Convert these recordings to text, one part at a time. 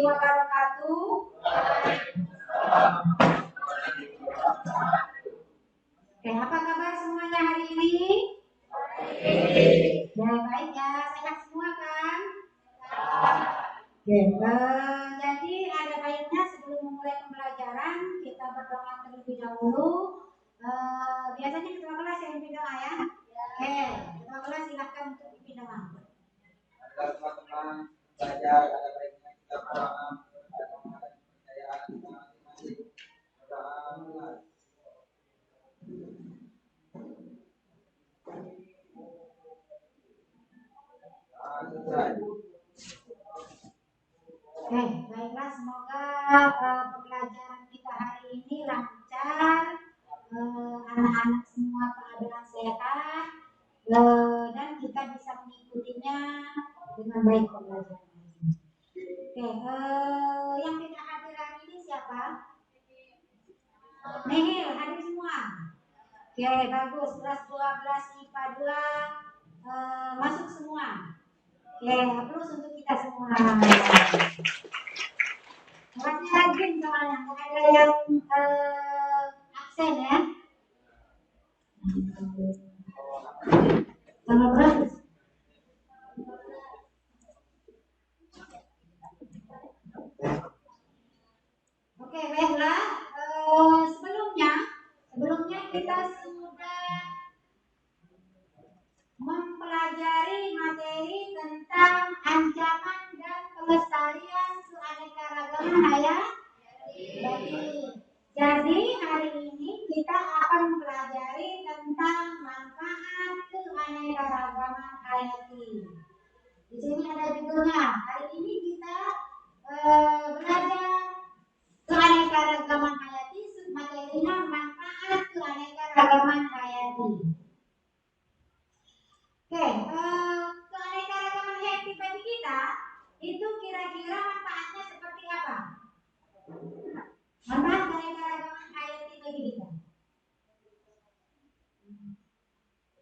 wabarakatuh. Oke, apa kabar semuanya hari ini? Ya, baik ya, sehat semua kan? Oke, jadi ada baiknya sebelum memulai pembelajaran kita berdoa terlebih dahulu. Biasanya ketua kelas yang pimpin doa ya. Oke, ketua kelas silakan untuk pimpin doa. Teman-teman belajar ada baiknya kita berdoa kepercayaan kita masing-masing berdoa. Oke, baiklah, semoga pembelajaran kita hari ini lancar, anak-anak semua keadaan sehat, dan kita bisa mengikutinya dengan baik pembelajaran ini. Oke, yang tidak hadir hari ini siapa? Nihil, hadir semua. Oke, bagus. Kelas 12 IPA 2 masuk semua. Oke, aplaus untuk kita semua. Kelasnya rajin soalnya, nggak ada yang absen ya. Sama berapa? Oke, baiklah. Sebelumnya kita sudah mempelajari materi tentang ancaman dan pelestarian keanekaragaman hayati. Jadi hari ini kita akan mempelajari tentang manfaat keanekaragaman hayati. Di sini ada judulnya. Hari ini kita belajar keanekaragaman hayati, submaterinya manfaat keanekaragaman hayati. Oke, keanekaragaman hayati bagi kita itu kira-kira manfaatnya seperti apa? Manfaat keanekaragaman hayati bagi kita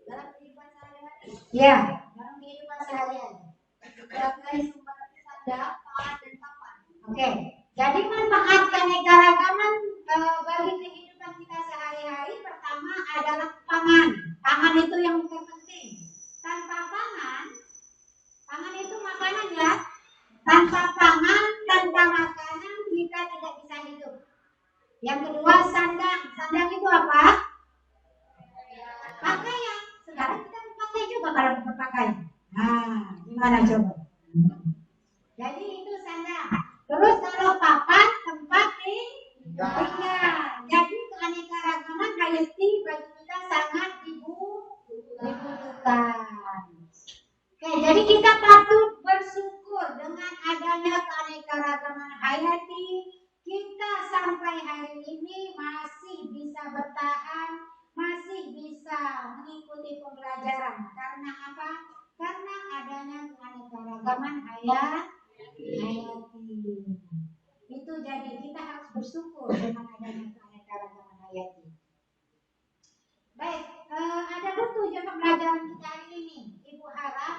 dalam kehidupan sehari-hari. Ya, dalam kehidupan sehari-hari. Sebagai sumber sadar, pangan dan papan. Oke, jadi manfaat keanekaragaman bagi kehidupan kita sehari-hari pertama adalah pangan. Pangan itu yang terpenting. Tanpa pangan itu makanan ya. Tanpa pangan, tanpa makanan kita tidak bisa hidup. Yang kedua sandang. Sandang itu apa? Pakaian. Sekarang kita pakai juga kalau berpakaian. Nah, gimana coba? Jadi itu sandang. Terus kalau papan tempat tinggal. Jadi keanekaragaman hayati bagi kita sangat dibutuhkan. Oke, jadi kita patut bersyukur dengan adanya keanekaragaman hayati. Kita sampai hari ini masih bisa bertahan, masih bisa mengikuti pembelajaran. Karena apa? Karena adanya keanekaragaman hayati. Itu jadi kita harus bersyukur dengan adanya keanekaragaman hayati. Baik, ada tujuan pembelajaran kita hari ini. Ibu harap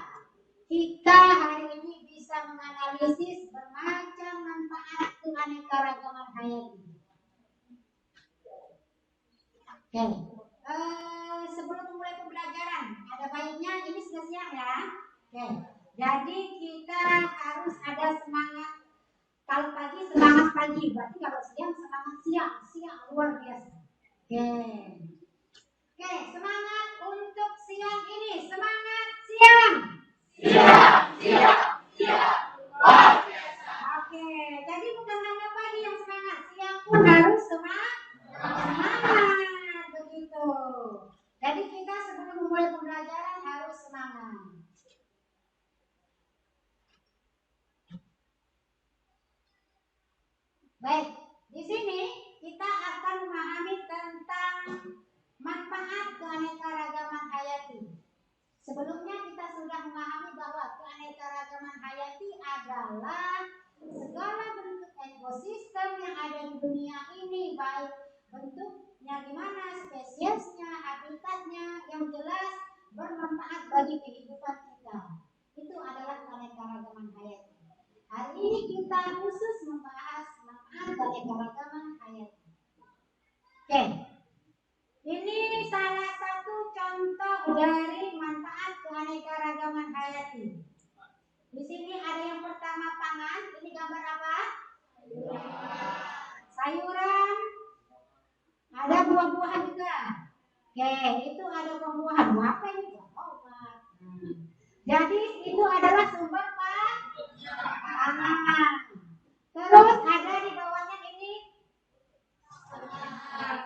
kita hari ini bisa menganalisis bermacam manfaat keanekaragaman hayati. Oke, sebelum memulai pembelajaran, ada baiknya ini sudah siang ya. Oke, jadi kita harus ada semangat. Kalau pagi semangat pagi, berarti kalau siang semangat siang luar biasa. Oke, semangat untuk siang ini, semangat siang. Siang. Luar biasa. Oke, jadi bukan hanya pagi yang semangat, siang pun harus semangat. Begitu. Jadi kita sebelum memulai pembelajaran harus semangat. Baik, di sini kita akan memahami tentang manfaat keanekaragaman hayati. Sebelumnya kita sudah memahami bahwa keanekaragaman hayati adalah segala bentuk ekosistem yang ada di dunia ini, baik bentuknya gimana, spesiesnya, habitatnya, yang jelas bermanfaat bagi kehidupan kita. Itu adalah keanekaragaman hayati. Hari ini kita khusus membahas manfaat keanekaragaman hayati. Oke, ini salah satu contoh dari manfaat keanekaragaman hayati. Di sini ada yang pertama pangan. Ini gambar apa? Sayuran. Ada buah-buahan juga. Oke, itu ada buah-buahan. Apa ini? Obat. Jadi itu adalah sumber pangan. Terus ada di bawahnya ini.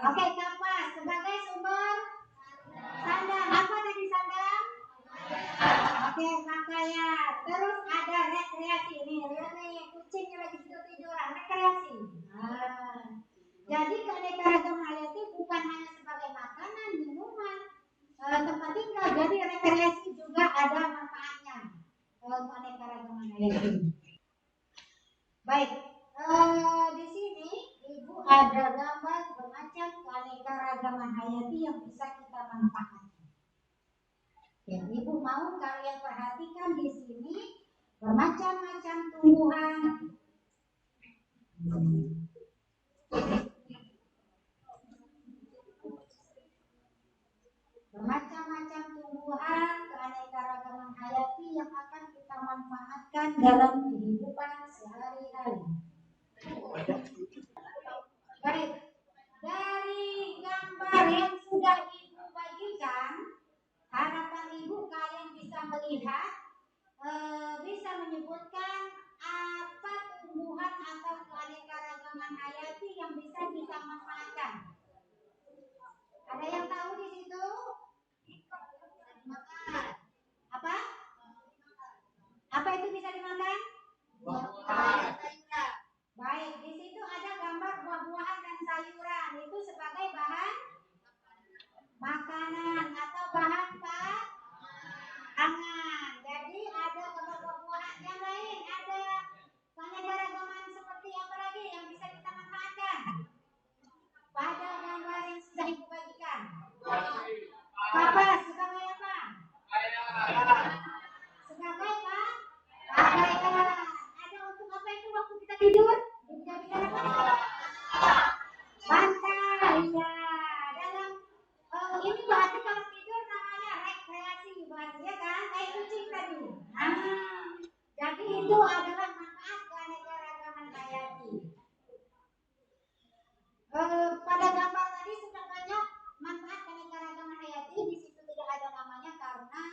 Oke, kapas sebagai sumber sandang. Apa tadi sandang? Oke, pakaian. Terus ada rekreasi. Nih, kucingnya lagi tidur-tiduran. Rekreasi. Jadi keanekaragaman hayati bukan hanya sebagai makanan, minuman, tempat tinggal. Jadi rekreasi juga ada manfaatnya. Keanekaragaman hayati. Baik, di sini Ibu ada gambar bermacam keanekaragaman hayati yang bisa kita manfaatkan. Ya, Ibu mau kalian perhatikan di sini bermacam-macam tumbuhan. Bermacam-macam tumbuhan keanekaragaman hayati yang akan kita manfaatkan dalam kehidupan sehari-hari. Baik, dari gambar yang sudah Ibu bagikan, harapan Ibu kalian bisa melihat, bisa menyebutkan apa tumbuhan atau keanekaragaman hayati yang bisa kita manfaatkan. Ada yang tahu di situ? Makan. Apa? Apa itu bisa dimakan? Buah-buahan. Baik, di situ ada gambar buah-buahan dan sayuran. Itu sebagai bahan makanan atau bahan pangan. Jadi ada gambar buah-buahan. Yang lain ada keanekaragaman seperti apa lagi yang bisa kita manfaatkan? Pada gambar yang sudah Ibu bagikan. Kapas sebagai apa? Sebagai apa? Pakaian. Ada untuk apa itu waktu kita tidur? Dijadikan apa? Bantal. Ya. Dalam ini berarti kalau tidur namanya rekreasi, berarti ya kan? Kayak kucing tadi. Jadi itu adalah manfaat keanekaragaman hayati. Pada gambar tadi sudah banyak manfaat keanekaragaman hayati. Di situ tidak ada namanya karena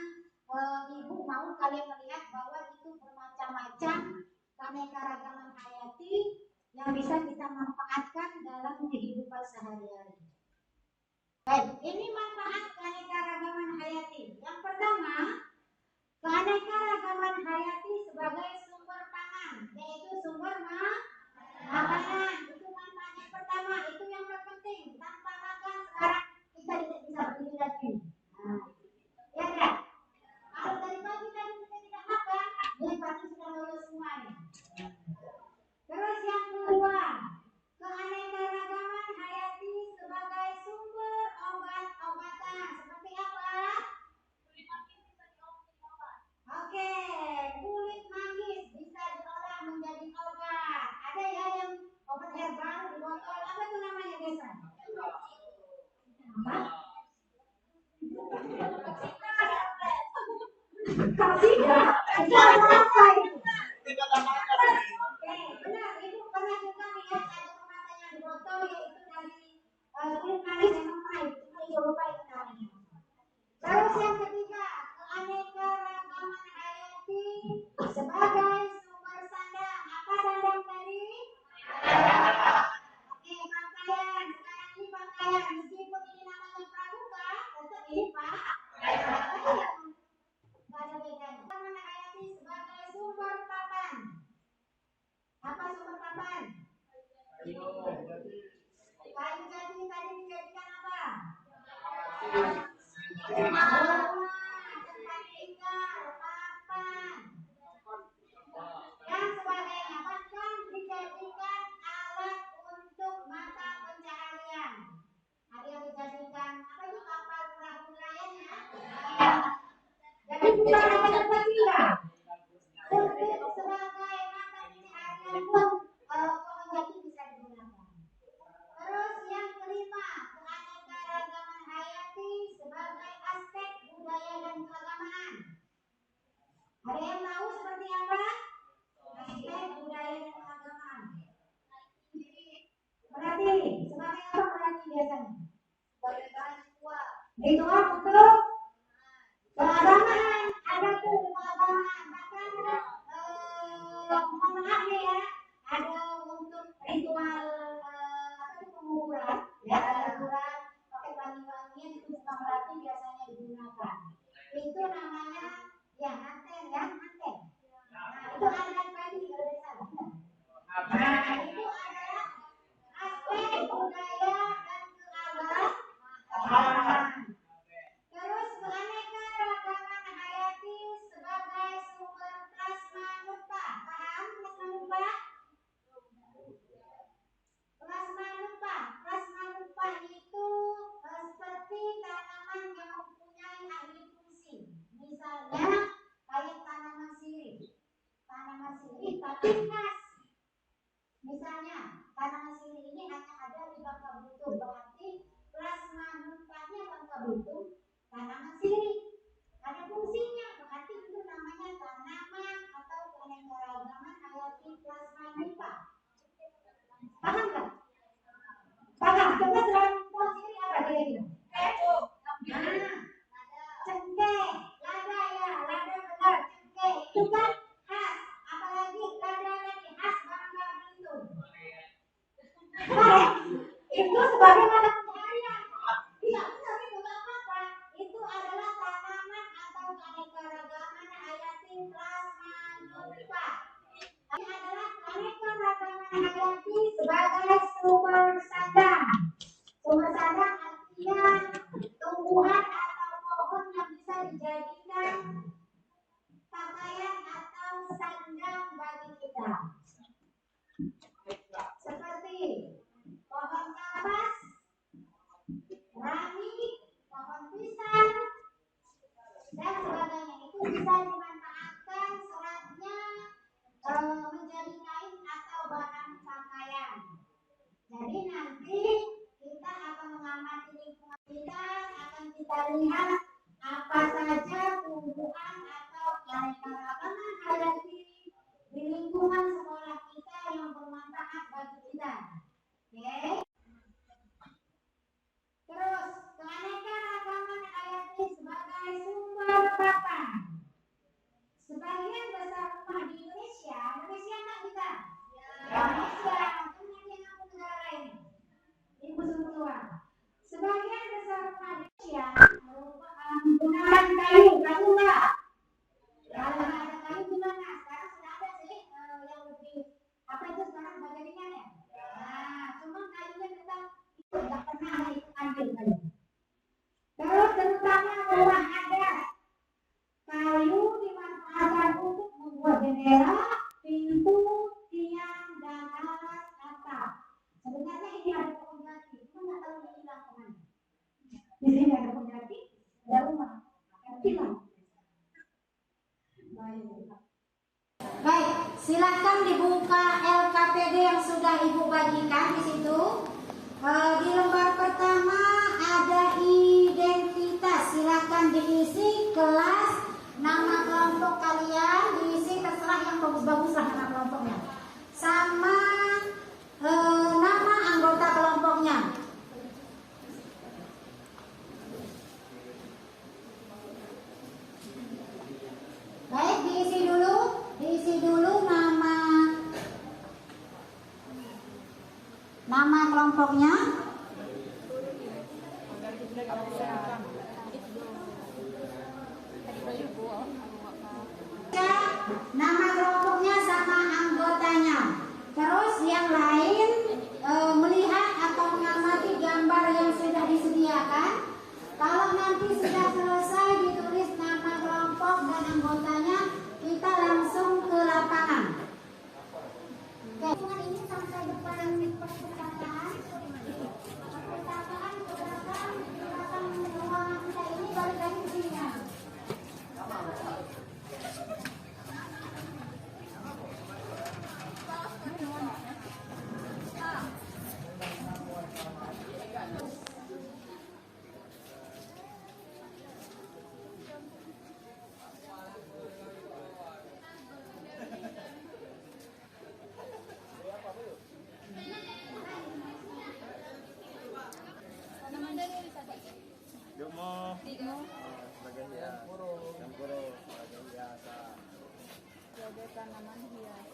Ibu mau kalian melihat bahwa itu bermacam-macam keanekaragaman hayati yang bisa kita manfaatkan dalam kehidupan sehari-hari. Baik, ini manfaat keanekaragaman hayati. Yang pertama, keanekaragaman hayati sebagai sumber pangan, yaitu sumber makanan. Itu manfaat yang pertama, itu yang terpenting. Tanpa makan sekarang kita tidak bisa berdiri lagi. Ya kan? Kalau dari pagi tadi kita tidak makan, dari pagi sudah lulus semuanya. Terus yang kedua, keanekaragaman hayati sebagai sumber obat-obatan. Seperti apa? Oke, kulit manggis bisa diolah menjadi obat. Ada ya yang obat herbal di botol. Apa itu namanya desa? Apa? Kapsida. Apa itu? Oke, benar. Ibu pernah juga lihat ada kemasan yang di botol yaitu dari kulit manggis memang pahit. Cuma Ibu lupa itu namanya. Terus yang ketiga, keanekaragaman hayati sebagai sumber sandang. Apa sandang tadi? Oke, pakaian. Sekarang ini pakaian. Meskipun ini namanya pramuka, tetap ini pakaian. Tidak ada bedanya. Keanekaragaman hayati sebagai sumber papan. Apa sumber papan? Kayu jati tadi dijadikan apa? Tempat tinggal, papan, dan sebagainya. Bahkan dijadikan alat untuk mata pencaharian. Ada yang dijadikan apa itu kapal perahu nelayan ya? Jadi bukan hanya tempat tinggal. Untuk sebagai mata pencaharian ritual untuk keagamaan, ada tuh keagamaan, bahkan mohon maaf nih ya, ada untuk ritual penguburan, ya penguburan pakai wangi-wangian itu bukan berarti biasanya digunakan. Itu namanya ya anten ya anten. Nah itu adat pagi kalau di sana. Nah itu adalah aspek budaya dan keagamaan. Terus keanekaragaman hayati sebagai sumber prasmanupa. Paham prasmanupa? Prasmanupa. Prasmanupa itu seperti tanaman yang mempunyai ahli fungsi. Misalnya kayak tanaman sirih. Tanaman sirih tapi khas. Misalnya tanaman sirih ini hanya ada di Bangka-Belitung, berarti plasmanupanya Bangka-Belitung tanaman sirih. Ada fungsinya, berarti itu namanya tanaman atau keanekaragaman hayati plasmanupa. Paham nggak? Paham? Coba selain pohon sirih apa kira-kira? Nah, cengkeh, lada ya, lada benar, cengkeh itu kan khas. Apalagi lada lagi khas Bangka-Belitung. Itu sebagai mata pencaharian. Iya benar itu nggak apa-apa. Itu adalah tanaman atau keanekaragaman hayati plasmanupa. Ini adalah keanekaragaman hayati sebagai sumber sadang. Sumber sadang artinya tumbuhan atau pohon yang bisa dijadikan pakaian atau sandang bagi kita. Seperti pohon kapas, rangi, pohon pisang, dan sebagainya. Itu bisa dimanfaatkan seratnya menjadi kain atau bahan pakaian. Jadi nanti kita akan mengamati lingkungan kita, akan kita lihat apa saja tumbuhan atau keanekaragaman hayati di lingkungan sekolah kita yang bermanfaat bagi kita. Oke. Terus keanekaragaman hayati sebagai sumber pakan. Sebagian besar rumah di Indonesia nggak kita? Indonesia, kemudian yang negara lain. Ibu semua. Sebagian besar rumah di Indonesia menggunakan kayu nggak? Kalau nggak ada kayu gimana? Sekarang sudah ada sih yang lebih apa itu sekarang baja ringan ya? Nah, cuma kayunya tetap nggak pernah ada itu ambil kayu. Terus terutama rumah adat, kayu dimanfaatkan untuk membuat jendela, pintu, tiang, dan alat atap. Sebenarnya ini ada pohon jati, cuma nggak tahu dia hilang kemana. Di sini ada pohon jati, ada rumah, hilang. Baik, silakan dibuka LKPD yang sudah Ibu bagikan di situ. Di lembar pertama ada identitas, silakan diisi kelas, nama kelompok kalian, diisi terserah yang bagus-bagus lah nama kelompoknya, sama nama anggota kelompoknya. Baik, diisi dulu nama kelompoknya. Nama kelompoknya sama anggotanya. Terus yang lain melihat atau mengamati gambar yang sudah disediakan. Kalau nanti sudah selesai ditulis nama kelompok dan anggotanya, kita langsung ke lapangan. Oke. Ini sampai depan perpustakaan. tanaman hias.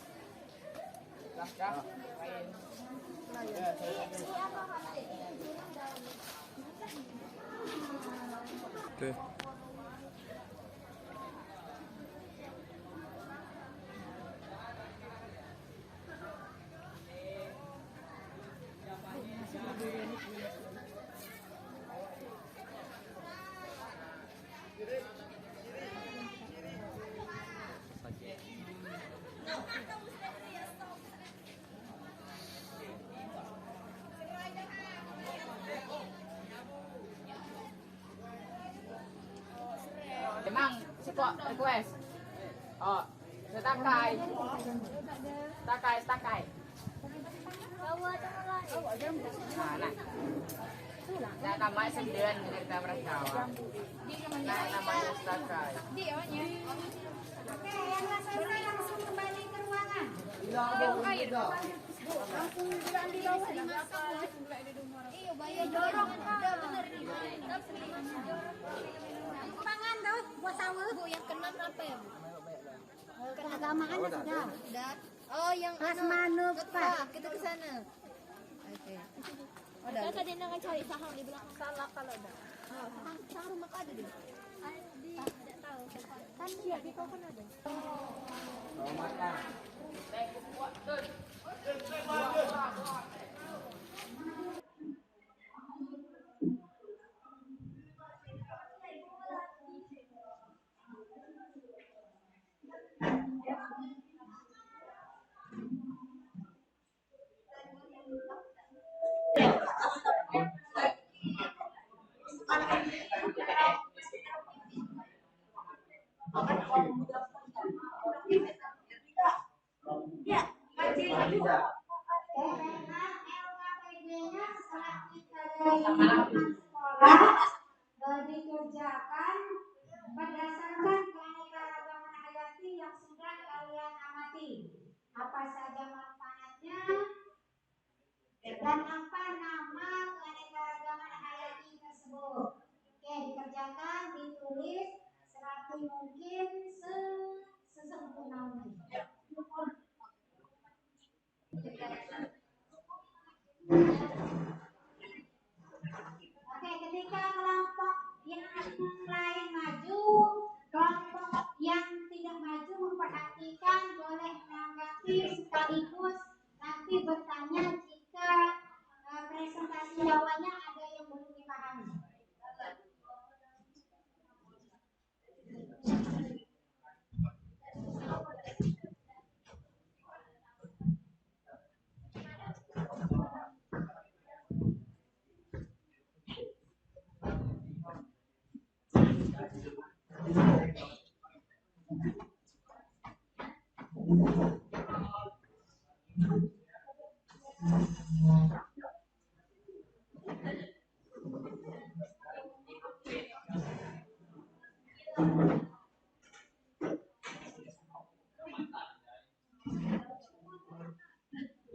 Oke. Emang si kok request. Oh, setakai. Setakai. Mana? Nah, namanya sembilan kita berkawa. Nah, namanya setakai. Oke, yang nggak selesai langsung kembali ke ruangan. Langsung diambil bawah dimasak. Iya, bayar dorong. Udah bener nih. Pangan tuh, buat sahur. Bu, yang keenam apa ya, Bu? Keagamaan sudah. Udah. Oh, yang Kelas manuk, Pak. Kita ke sana. Oke. Udah. Kan tadi nak cari saham di belakang. Salah kalau ada. Oh, saham rumah ada deh. Tidak tahu. Kan dia di kau kan ada. LKPD-nya setelah kita dari sekolah dikerjakan berdasarkan keanekaragaman hayati yang sudah kalian amati. Apa saja manfaatnya dan apa nama keanekaragaman hayati tersebut. Oke, dikerjakan, ditulis serapi mungkin sesempurna mungkin. Oke, ketika kelompok yang lain maju, kelompok yang tidak maju memperhatikan, boleh menanggapi sekaligus nanti bertanya jika presentasi jawabannya ada yang belum dipahami.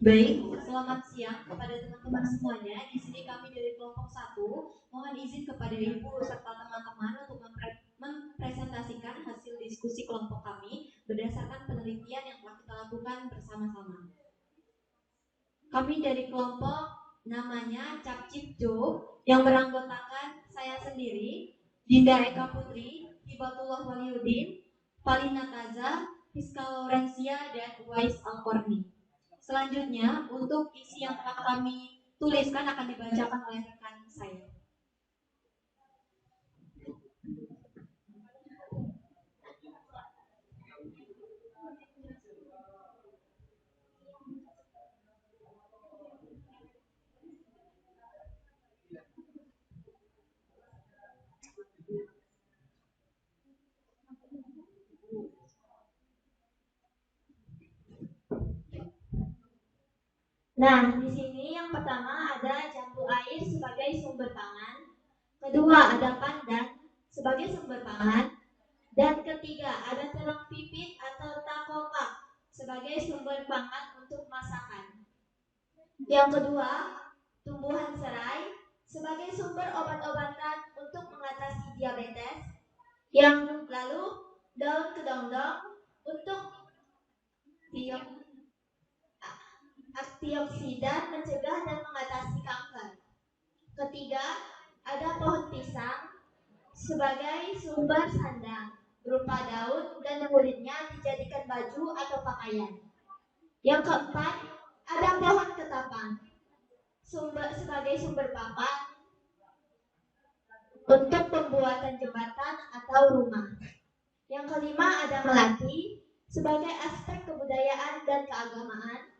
Baik, selamat siang kepada teman-teman semuanya. Di sini kami dari kelompok 1 mohon izin kepada Ibu serta teman-teman untuk mempresentasikan hasil diskusi kelompok kami berdasarkan penelitian yang telah kita lakukan bersama-sama. Kami dari kelompok namanya Capcip Jo yang beranggotakan saya sendiri, Dinda Eka Putri, Hibatullah Waliuddin, Palina Taza, Rizka Laurencia, dan Wais Alkorni. Selanjutnya, untuk isi yang telah kami tuliskan akan dibacakan oleh rekan saya. Nah, di sini yang pertama ada jambu air sebagai sumber pangan, kedua ada pandan sebagai sumber pangan, dan ketiga ada terong pipit atau takopak sebagai sumber pangan untuk masakan. Yang kedua, tumbuhan serai sebagai sumber obat-obatan untuk mengatasi diabetes. Yang lalu, daun kedondong untuk antioksidan, mencegah dan mengatasi kanker. Ketiga, ada pohon pisang sebagai sumber sandang berupa daun dan kulitnya dijadikan baju atau pakaian. Yang keempat, ada pohon ketapang sebagai sumber papan untuk pembuatan jembatan atau rumah. Yang kelima, ada melati sebagai aspek kebudayaan dan keagamaan.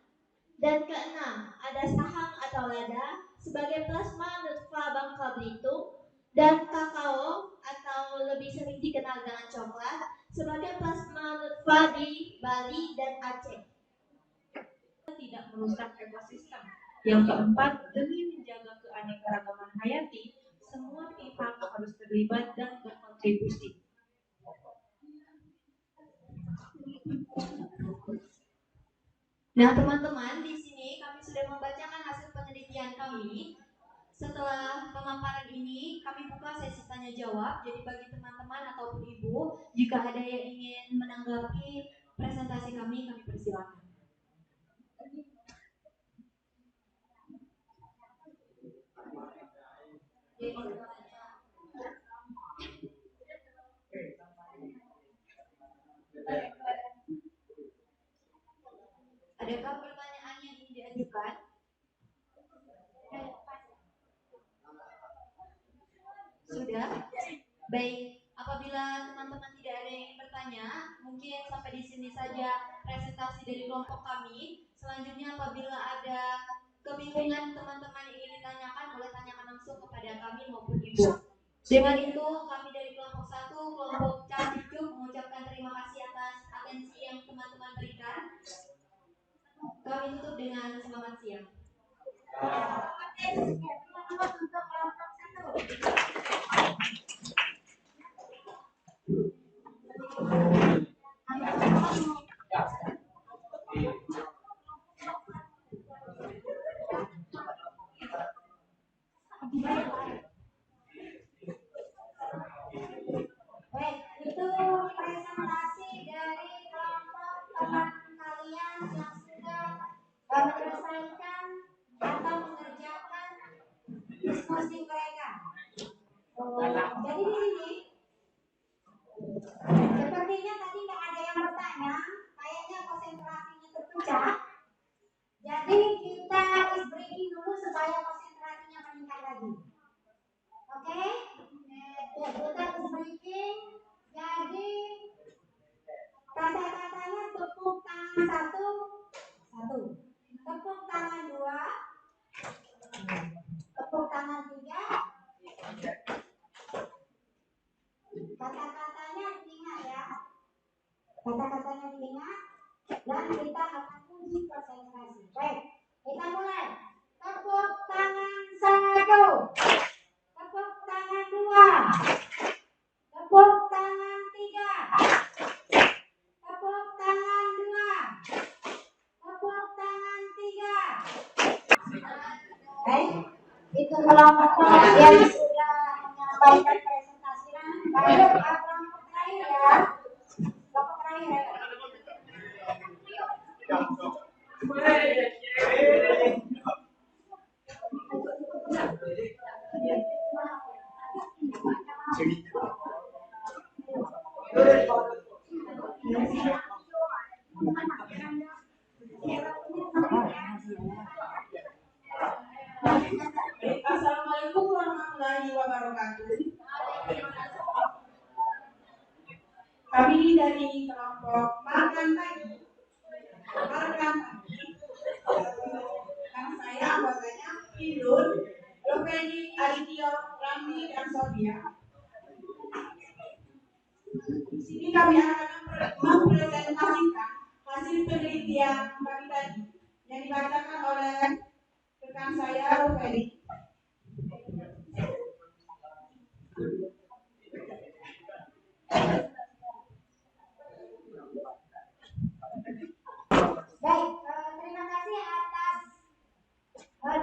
Dan keenam, ada sahang atau lada sebagai plasma nutfah Bangka Belitung, dan kakao atau lebih sering dikenal dengan coklat sebagai plasma nutfah di Bali dan Aceh. Tidak merusak ekosistem. Yang keempat, demi menjaga keanekaragaman hayati, semua pihak harus terlibat dan berkontribusi. Nah, teman-teman, di sini kami sudah membacakan hasil penelitian kami. Setelah pemaparan ini, kami buka sesi tanya jawab. Jadi bagi teman-teman ataupun ibu, jika ada yang ingin menanggapi presentasi kami persilakan. Adakah pertanyaan yang ingin diajukan? Sudah? Baik, apabila teman-teman tidak ada yang ingin bertanya, mungkin sampai di sini saja presentasi dari kelompok kami. Selanjutnya apabila ada kebingungan teman-teman yang ingin ditanyakan, boleh tanyakan langsung kepada kami maupun ibu. Dengan itu, kami dari kelompok 1, kelompok Cacicuk, mengucapkan terima kasih atas atensi yang teman-teman berikan. Kami tutup dengan selamat siang. Baik, itu presentasi dari kelompok teman kalian yang sudah menyelesaikan atau mengerjakan diskusi mereka. Jadi di sini sepertinya tadi nggak ada yang bertanya, kayaknya konsentrasinya terpecah. Jadi kita is breaking dulu supaya konsentrasinya meningkat lagi. Oke? Kita is breaking. Jadi kata-katanya tepuk tangan 1, tepuk tangan 2, tepuk tangan 3. Kata-katanya diingat ya. Kata-katanya diingat dan kita akan uji konsentrasi. Baik, kita mulai. Tepuk tangan 1, tepuk tangan 2, tepuk tangan 3, tepuk tangan 2, tepuk tangan 3. Baik, itu kelompok yang sudah menyampaikan presentasi. Baik, kelompok terakhir ya. Kelompok terakhir ya. Assalamualaikum warahmatullahi wabarakatuh. Kami dari kelompok makan pagi. Nama saya anggotanya Indun, Lopedi, Adityo, Ramli, dan Sofia. Di sini kami akan mempresentasikan hasil penelitian kami tadi yang dibacakan oleh rekan saya Lopedi. Baik, terima kasih atas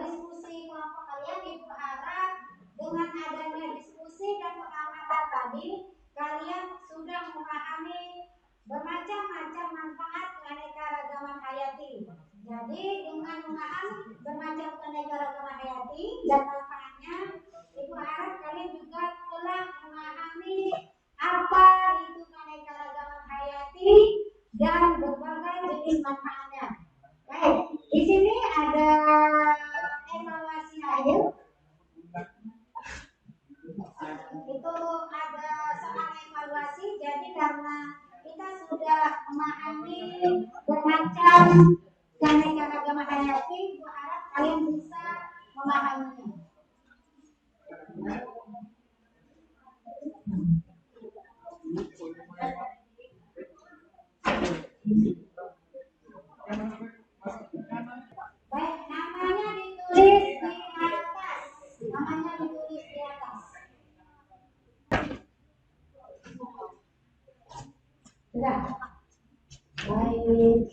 diskusi kelompok kalian. Ibu harap dengan adanya diskusi dan pengamatan tadi, kalian sudah memahami bermacam-macam manfaat keanekaragaman hayati. Jadi dengan memahami hayati dan manfaatnya. Ibu harap kalian juga telah memahami apa itu keanekaragaman hayati dan berbagai jenis manfaatnya. Baik, di sini ada evaluasi akhir. Itu ada soal evaluasi. Jadi karena kita sudah memahami bermacam keanekaragaman hayati, ibu harap kalian bisa memahaminya. Baik, namanya ditulis di atas. Namanya ditulis di atas. Sudah. Baik.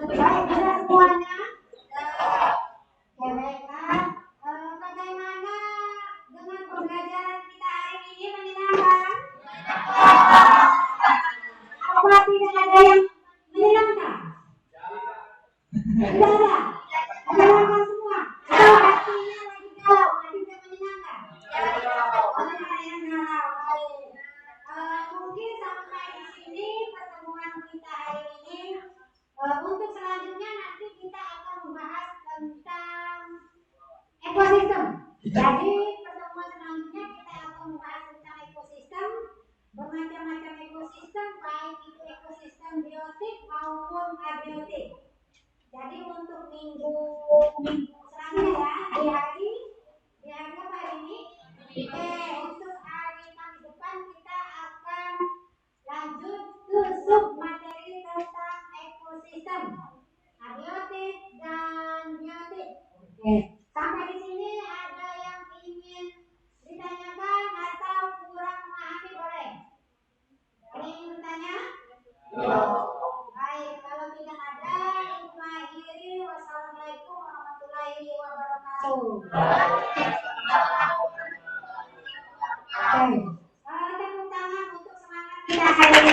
Baik, sudah semuanya. Baiklah. Bagaimana dengan pembelajaran kita hari ini, menyenangkan? Apa tidak ada yang menyenangkan? Tidak ada. Menyenangkan semua. Atau hatinya lagi galau, tidak menyenangkan. Ada yang galau. Baik. Mungkin sampai di sini pertemuan kita hari ini. Untuk selanjutnya nanti kita akan membahas tentang ekosistem. Jadi pertemuan selanjutnya kita akan membahas tentang ekosistem, bermacam-macam ekosistem, baik itu ekosistem biotik maupun abiotik. Jadi untuk minggu selanjutnya di hari apa ini? Untuk hari Kamis depan kita akan lanjut ke sub materi tentang ekosistem, abiotik dan biotik. Sampai di sini ada yang ingin ditanyakan atau kurang memahami boleh? Ada yang ingin bertanya? Baik, kalau tidak ada, ibu akhiri. Wassalamualaikum warahmatullahi wabarakatuh. Tepuk tangan untuk semangat kita hari ini.